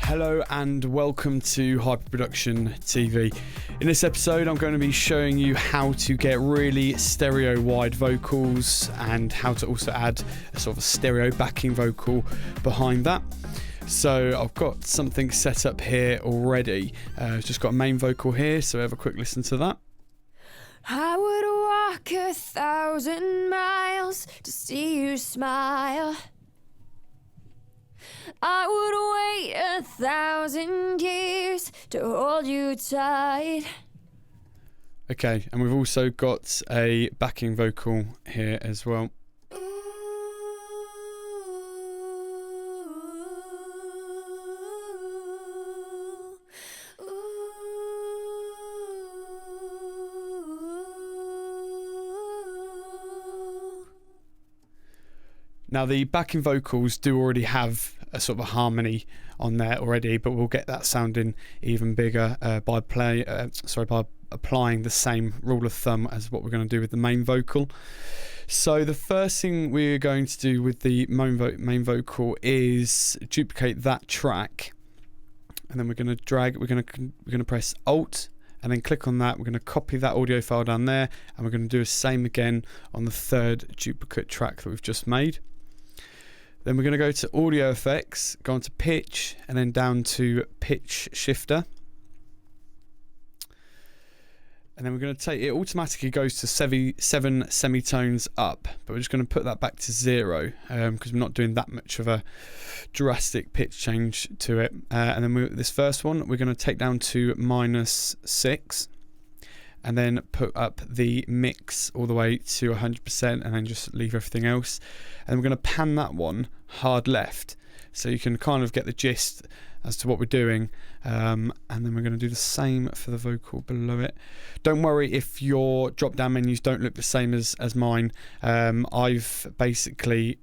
Hello and welcome to Hyperproduction TV. In this episode I'm going to be showing you how to get really stereo wide vocals and how to also add a sort of a stereo backing vocal behind that. So I've got something set up here already. I've just got a main vocal here, so have a quick listen to that. I would walk 1,000 miles to see you smile. I would wait 1,000 years to hold you tight. Okay, and we've also got a backing vocal here as well. Now the backing vocals do already have a sort of a harmony on there already, but we'll get that sounding even bigger by applying the same rule of thumb as what we're going to do with the main vocal. So the first thing we're going to do with the main vocal is duplicate that track, and then we're going to drag. We're going to press Alt and then click on that. We're going to copy that audio file down there, and we're going to do the same again on the third duplicate track that we've just made. Then we're going to go to Audio Effects, go on to Pitch, and then down to Pitch Shifter. And then we're going to take it, automatically goes to 7 semitones up, but we're just going to put that back to 0 because we're not doing that much of a drastic pitch change to it. And then this first one, we're going to take down to -6. And then put up the mix all the way to 100% and then just leave everything else. And we're going to pan that one hard left so you can kind of get the gist as to what we're doing. And then we're going to do the same for the vocal below it. Don't worry if your drop down menus don't look the same as mine. I've basically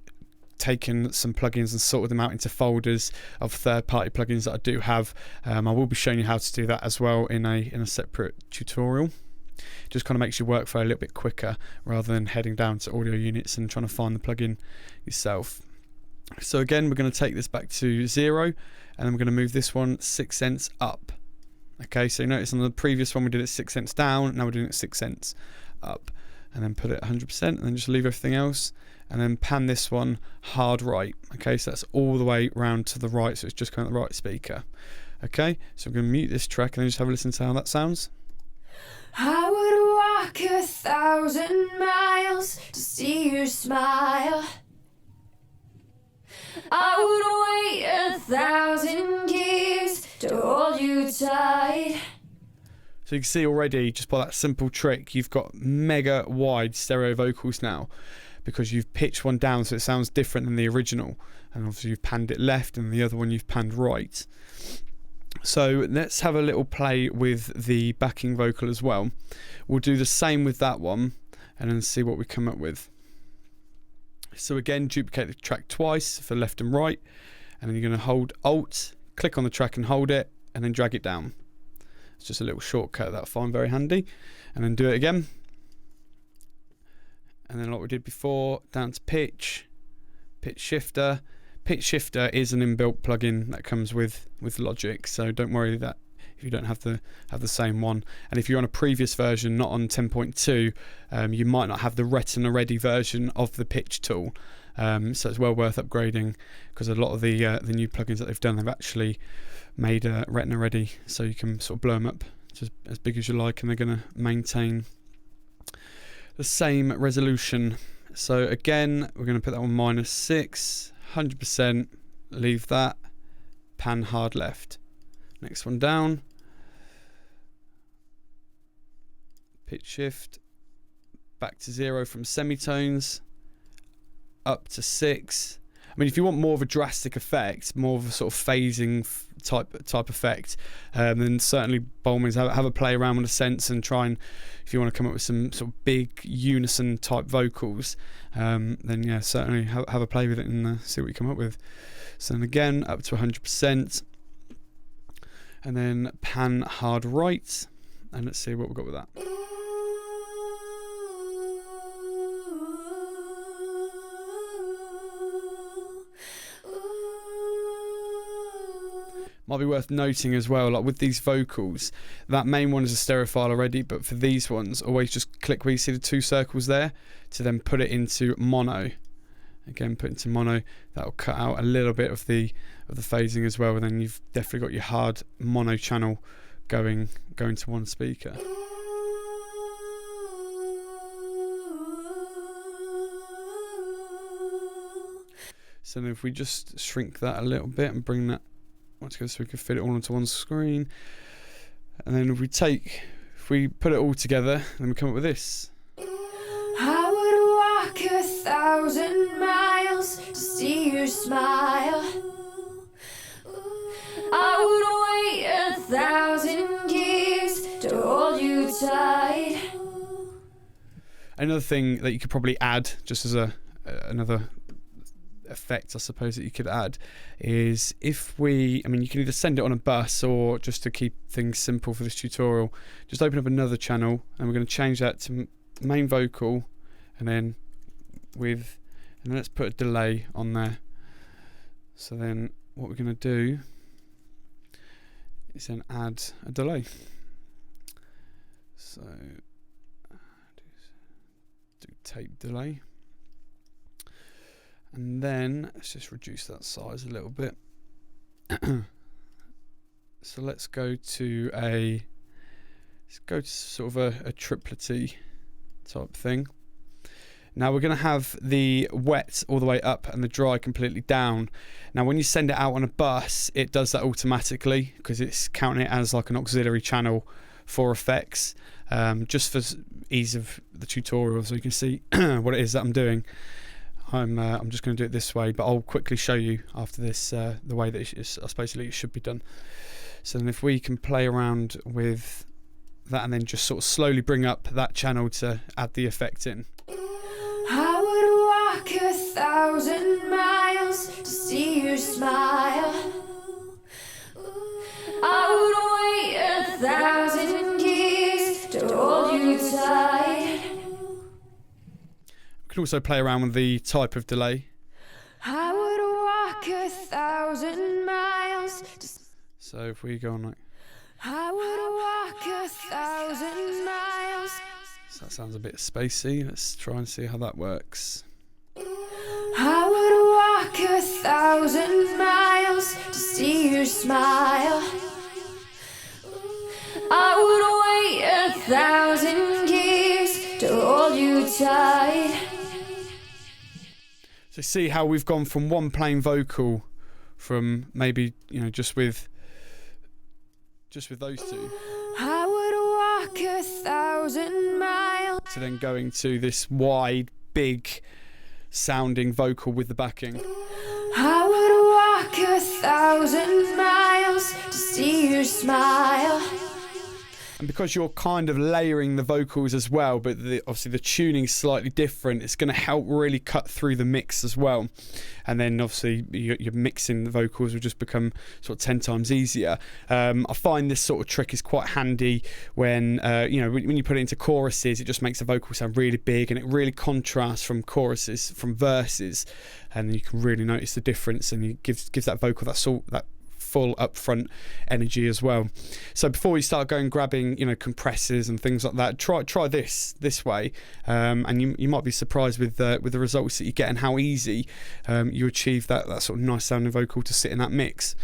taken some plugins and sorted them out into folders of third-party plugins that I do have. I will be showing you how to do that as well in a separate tutorial. Just kind of makes your workflow a little bit quicker rather than heading down to audio units and trying to find the plugin yourself. So again, we're going to take this back to 0, and then we're going to move this one 6 cents up. Okay, so you notice on the previous one we did it 6 cents down, now we're doing it 6 cents up, and then put it 100%, and then just leave everything else, and then pan this one hard right. Okay, so that's all the way round to the right, so it's just going to the right speaker. Okay, so I'm going to mute this track and then just have a listen to how that sounds. I would walk 1,000 miles to see you smile. I would wait 1,000 years to hold you tight. So you can see already, just by that simple trick, you've got mega wide stereo vocals now because you've pitched one down so it sounds different than the original. And obviously you've panned it left and the other one you've panned right. So let's have a little play with the backing vocal as well. We'll do the same with that one and then see what we come up with. So again, duplicate the track twice for left and right, and then you're going to hold Alt, click on the track and hold it, and then drag it down. It's just a little shortcut that I find very handy. And then do it again. And then like we did before, down to Pitch, Pitch Shifter. Pitch Shifter is an inbuilt plugin that comes with Logic, so don't worry that if you don't have the same one. And if you're on a previous version, not on 10.2, you might not have the Retina Ready version of the pitch tool. So it's well worth upgrading because a lot of the new plugins that they've done, they've actually made Retina Ready, so you can sort of blow them up to as big as you like, and they're going to maintain the same resolution. So again, we're going to put that on -6. 100%, leave that, pan hard left. Next one down, pitch shift, back to 0 from semitones, up to 6. I mean, if you want more of a drastic effect, more of a sort of phasing type effect, then certainly by all means have a play around with the sense and try and, if you want to come up with some sort of big unison type vocals, then yeah, certainly have a play with it and see what you come up with. So then again, up to 100%, and then pan hard right, and let's see what we've got with that. Might be worth noting as well, like with these vocals, that main one is a stereo file already, but for these ones, always just click where you see the 2 circles there to then put it into mono. Again, put into mono. That'll cut out a little bit of the phasing as well, and then you've definitely got your hard mono channel going to one speaker. So then if we just shrink that a little bit and bring that together so we can fit it all onto one screen, and then if we put it all together, then we come up with this. I would walk 1,000 miles to see your smile. I would wait 1,000 years to hold you tight. Another thing that you could probably add, just as another effect I suppose that you could add, is if you can either send it on a bus, or just to keep things simple for this tutorial, just open up another channel and we're going to change that to main vocal, and then let's put a delay on there. So then what we're going to do is then add a delay. So do tape delay. And then let's just reduce that size a little bit. So let's go to sort of a triplety type thing. Now we're going to have the wet all the way up and the dry completely down. Now when you send it out on a bus, it does that automatically because it's counting it as like an auxiliary channel for effects. Just for ease of the tutorial, so you can see what it is that I'm doing. I'm just going to do it this way, but I'll quickly show you after this the way that it should be done. So then if we can play around with that and then just sort of slowly bring up that channel to add the effect in. I would walk 1,000 miles to see your smile. I would wait 1,000 years to hold you tight. We can also play around with the type of delay. I would walk 1,000 miles. So if we go on like, I would walk 1,000 miles. so that sounds a bit spacey. Let's try and see how that works. I would walk 1,000 miles to see your smile. I would wait 1,000 years to hold you tight. So see how we've gone from one plain vocal, from maybe just with those two, I would walk 1,000 miles, to then going to this wide, big sounding vocal with the backing. I would walk 1,000 miles to see your smile. And because you're kind of layering the vocals as well, but obviously the tuning's slightly different, it's going to help really cut through the mix as well. And then obviously you're mixing the vocals will just become sort of 10 times easier. I find this sort of trick is quite handy when when you put it into choruses, it just makes the vocal sound really big, and it really contrasts from verses, and you can really notice the difference, and it gives that vocal that full upfront energy as well. So before you start grabbing compressors and things like that, try this way, and you might be surprised with the results that you get and how easy you achieve that sort of nice sounding vocal to sit in that mix.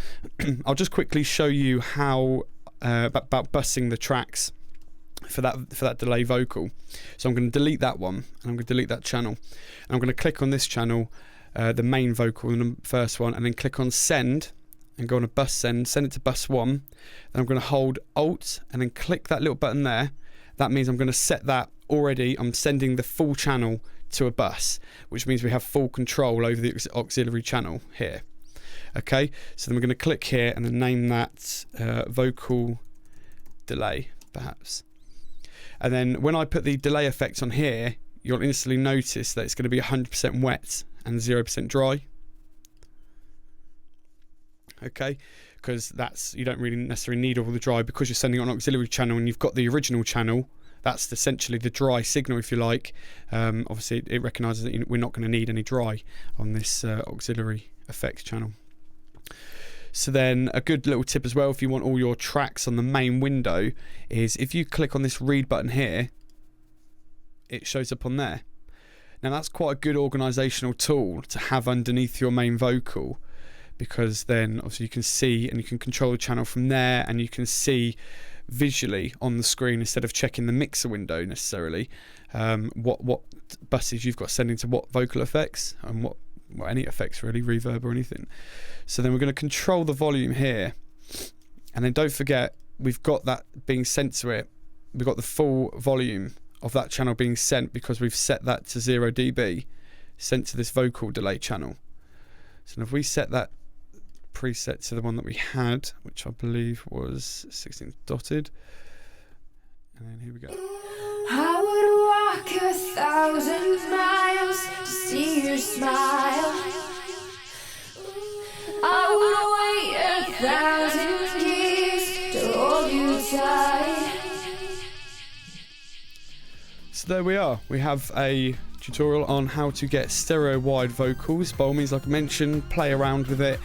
I'll just quickly show you how about bussing the tracks for that delay vocal. So I'm going to delete that one, and I'm going to delete that channel, and I'm going to click on this channel, the main vocal, the first one, and then click on send and go on a bus send it to bus 1. Then I'm going to hold Alt and then click that little button there. That means I'm going to set that already. I'm sending the full channel to a bus, which means we have full control over the auxiliary channel here. Okay, so then we're going to click here and then name that vocal delay, perhaps. And then when I put the delay effect on here, you'll instantly notice that it's going to be 100% wet and 0% dry. Okay, because you don't really necessarily need all the dry, because you're sending it on an auxiliary channel and you've got the original channel. That's essentially the dry signal, if you like. Obviously it recognises that we're not going to need any dry on this auxiliary effects channel. So then a good little tip as well, if you want all your tracks on the main window, is if you click on this read button here, it shows up on there. Now that's quite a good organisational tool to have underneath your main vocal, because then obviously you can see and you can control the channel from there, and you can see visually on the screen instead of checking the mixer window necessarily, what buses you've got sending to what vocal effects and what any effects really, reverb or anything. So then we're going to control the volume here, and then don't forget we've got that being sent to it. We've got the full volume of that channel being sent because we've set that to 0 dB, sent to this vocal delay channel. So if we set that preset to the one that we had, which I believe was 16 dotted, and then here we go. I would walk 1,000 miles to see your smile. I would wait 1,000 years to hold you tight. So there we are. We have a tutorial on how to get stereo wide vocals. By all means, like I mentioned, play around with it,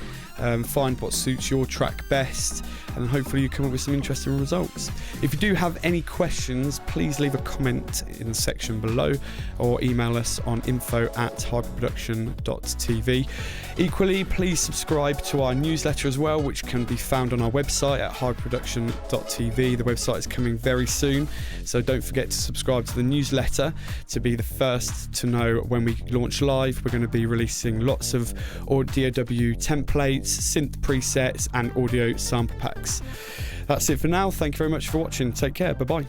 find what suits your track best, and hopefully you come up with some interesting results. If you do have any questions, please leave a comment in the section below or email us on info@hyperproduction.tv. Equally, please subscribe to our newsletter as well, which can be found on our website at hyperproduction.tv. The website is coming very soon, so don't forget to subscribe to the newsletter to be the first to know when we launch live. We're going to be releasing lots of Audio W templates, synth presets and audio sample packs. That's it for now. Thank you very much for watching. Take care. Bye bye.